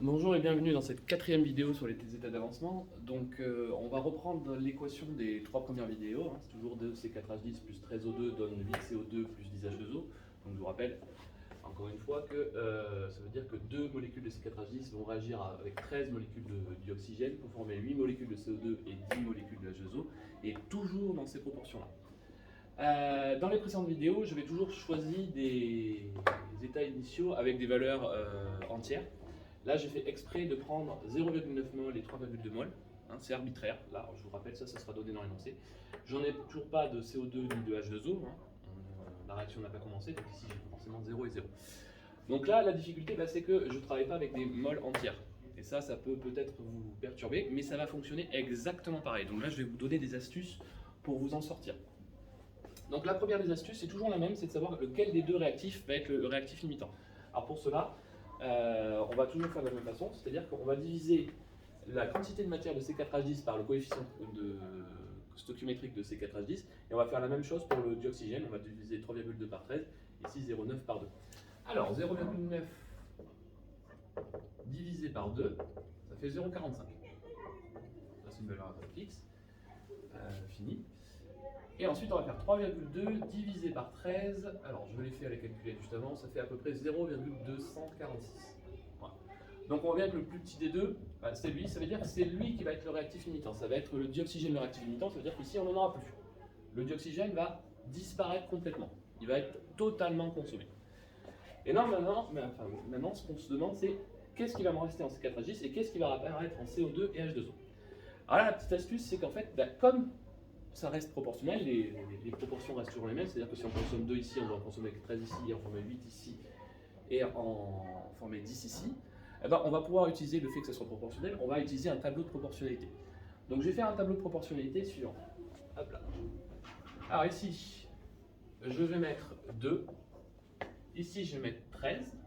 Bonjour et bienvenue dans cette quatrième vidéo sur les états d'avancement. Donc on va reprendre l'équation des trois premières vidéos, hein. C'est toujours 2C4H10 plus 13O2 donne 8CO2 plus 10H2O. Donc je vous rappelle encore une fois que ça veut dire que deux molécules de C4H10 vont réagir avec 13 molécules de dioxygène pour former 8 molécules de CO2 et 10 molécules de H2O, et toujours dans ces proportions-là. Dans les précédentes vidéos, j'avais toujours choisi des états initiaux avec des valeurs entières. Là, j'ai fait exprès de prendre 0,9 mol et 3,2 mol. Hein, c'est arbitraire. Là, je vous rappelle, ça sera donné dans l'énoncé. J'en ai toujours pas de CO2 ni de H2O. Hein. La réaction n'a pas commencé, donc ici j'ai forcément 0 et 0. Donc là, la difficulté, c'est que je ne travaille pas avec des moles entières. Et ça peut peut-être vous perturber, mais ça va fonctionner exactement pareil. Donc là, je vais vous donner des astuces pour vous en sortir. Donc la première des astuces, c'est toujours la même, c'est de savoir lequel des deux réactifs va être le réactif limitant. Alors pour cela, on va toujours faire de la même façon, c'est-à-dire qu'on va diviser la quantité de matière de C4H10 par le coefficient stoichiométrique de C4H10, et on va faire la même chose pour le dioxygène, on va diviser 3,2 par 13, ici 0,9 par 2. Alors 0,9 divisé par 2, ça fait 0,45. Ça c'est une valeur fixe, fini. Et ensuite, on va faire 3,2 divisé par 13. Alors, je l'ai fait à la calculette juste avant, ça fait à peu près 0,246. Voilà. Donc, on revient que le plus petit des deux, c'est lui. Ça veut dire que c'est lui qui va être le réactif limitant. Ça va être le dioxygène le réactif limitant. Ça veut dire qu'ici, on n'en aura plus. Le dioxygène va disparaître complètement. Il va être totalement consommé. Et là, maintenant, ce qu'on se demande, c'est qu'est-ce qui va me rester en C4H10 et qu'est-ce qui va apparaître en CO2 et H2O. Alors là, la petite astuce, c'est qu'en fait, comme ça reste proportionnel, les proportions restent toujours les mêmes, c'est-à-dire que si on consomme 2 ici, on va en consommer 13 ici, et en former 8 ici, et en former 10 ici, eh ben, on va pouvoir utiliser le fait que ça soit proportionnel, on va utiliser un tableau de proportionnalité. Donc je vais faire un tableau de proportionnalité sur... Hop là. Alors ici, je vais mettre 2, ici je vais mettre 13,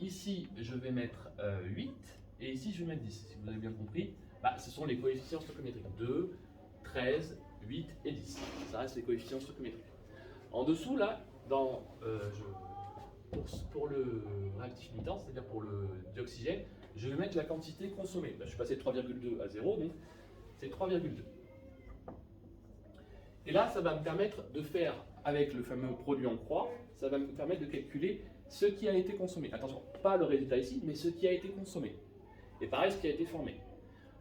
ici je vais mettre 8, et ici je vais mettre 10. Si vous avez bien compris, ce sont les coefficients stoichiométriques. 2, 13, 8 et 10. Ça reste les coefficients stoichiométriques. En dessous, là, pour le réactif limitant, c'est-à-dire pour le dioxygène, je vais mettre la quantité consommée. Là, je suis passé de 3,2 à 0, donc c'est 3,2. Et là, ça va me permettre de faire, avec le fameux produit en croix, ça va me permettre de calculer ce qui a été consommé. Attention, pas le résultat ici, mais ce qui a été consommé. Et pareil, ce qui a été formé.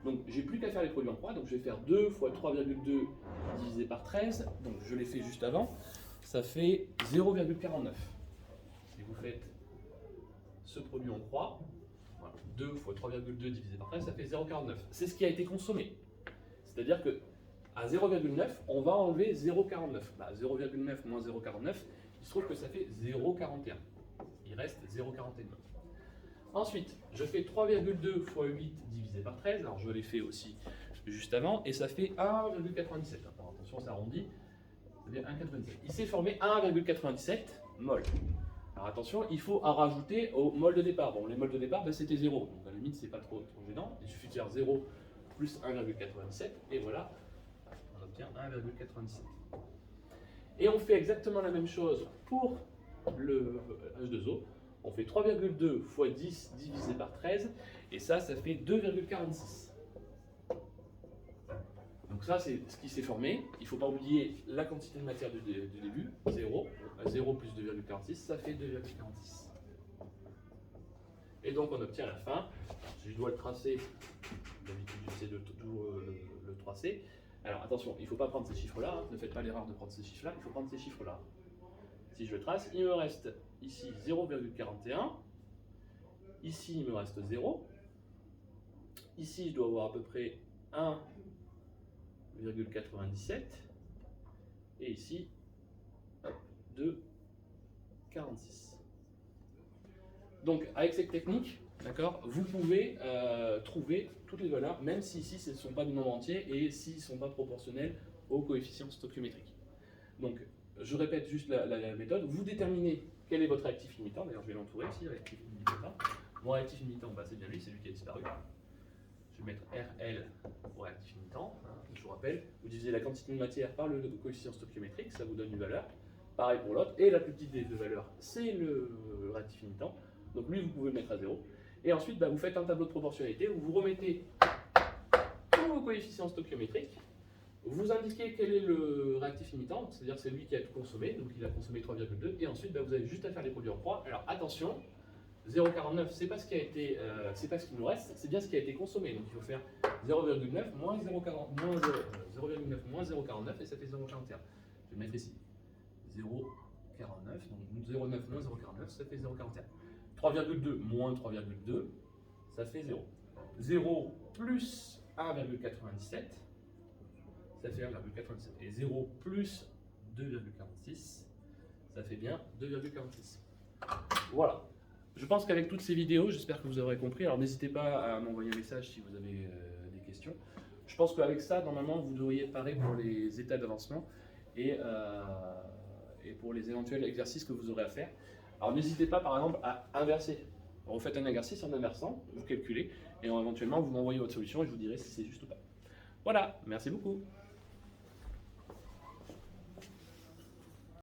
Donc j'ai plus qu'à faire les produits en croix, donc je vais faire 2 fois 3,2 divisé par 13, donc je l'ai fait juste avant, ça fait 0,49. Si vous faites ce produit en croix, voilà, 2 fois 3,2 divisé par 13, ça fait 0,49. C'est ce qui a été consommé. C'est-à-dire que à 0,9, on va enlever 0,49. 0,9 moins 0,49, il se trouve que ça fait 0,41. Il reste 0,41. Ensuite, je fais 3,2 fois 8 divisé par 13, alors je l'ai fait aussi juste avant, et ça fait 1,97. Alors attention, ça arrondit, ça devient 1,97. Il s'est formé 1,97 mol. Alors attention, il faut en rajouter au mol de départ. Bon, les mols de départ, c'était 0, donc à la limite, c'est pas trop gênant. Il suffit de faire 0 plus 1,97, et voilà, on obtient 1,97. Et on fait exactement la même chose pour le H2O. On fait 3,2 fois 10 divisé par 13, et ça fait 2,46. Donc ça, c'est ce qui s'est formé. Il ne faut pas oublier la quantité de matière du début, 0. 0 plus 2,46, ça fait 2,46. Et donc on obtient à la fin, si je dois le tracer, d'habitude j'essaie de toujours le tracer. Alors attention, il ne faut pas prendre ces chiffres-là, hein. Ne faites pas l'erreur de prendre ces chiffres-là, il faut prendre ces chiffres-là. Si je le trace, il me reste ici 0,41, ici il me reste 0, ici je dois avoir à peu près 1,97, et ici 2,46. Donc avec cette technique, d'accord, vous pouvez trouver toutes les valeurs, même si ici ce ne sont pas des nombres entiers et s'ils ne sont pas proportionnels au coefficient stoichiométrique. Donc je répète juste la méthode. Vous déterminez quel est votre réactif limitant. D'ailleurs, je vais l'entourer ici, réactif limitant. Mon réactif limitant, c'est bien lui, c'est lui qui a disparu. Je vais mettre RL pour réactif limitant. Hein, je vous rappelle, vous divisez la quantité de matière par le coefficient stoichiométrique, ça vous donne une valeur. Pareil pour l'autre. Et la plus petite des deux valeurs, c'est le réactif limitant. Donc lui, vous pouvez le mettre à 0. Et ensuite, vous faites un tableau de proportionnalité où vous remettez tous vos coefficients stoichiométriques. Vous indiquez quel est le réactif limitant, c'est-à-dire c'est lui qui a tout consommé, donc il a consommé 3,2. Et ensuite, vous avez juste à faire les produits en croix. Alors attention, 0,49, c'est pas ce qui a été, c'est pas ce qu'il nous reste, c'est bien ce qui a été consommé. Donc il faut faire 0,9 moins 0,9 moins 0,49 et ça fait 0,41. Je vais le mettre ici. 0,49, donc 0,9 moins 0,49, ça fait 0,41. 3,2 moins 3,2, ça fait 0. 0 plus 1,97, ça fait 1,97. Et 0 plus 2,46, ça fait bien 2,46. Voilà. Je pense qu'avec toutes ces vidéos, j'espère que vous aurez compris. Alors n'hésitez pas à m'envoyer un message si vous avez des questions. Je pense qu'avec ça, normalement, vous devriez être paré pour les états d'avancement et pour les éventuels exercices que vous aurez à faire. Alors n'hésitez pas, par exemple, à inverser. Vous faites un exercice en inversant, vous calculez, et éventuellement, vous m'envoyez votre solution et je vous dirai si c'est juste ou pas. Voilà, merci beaucoup.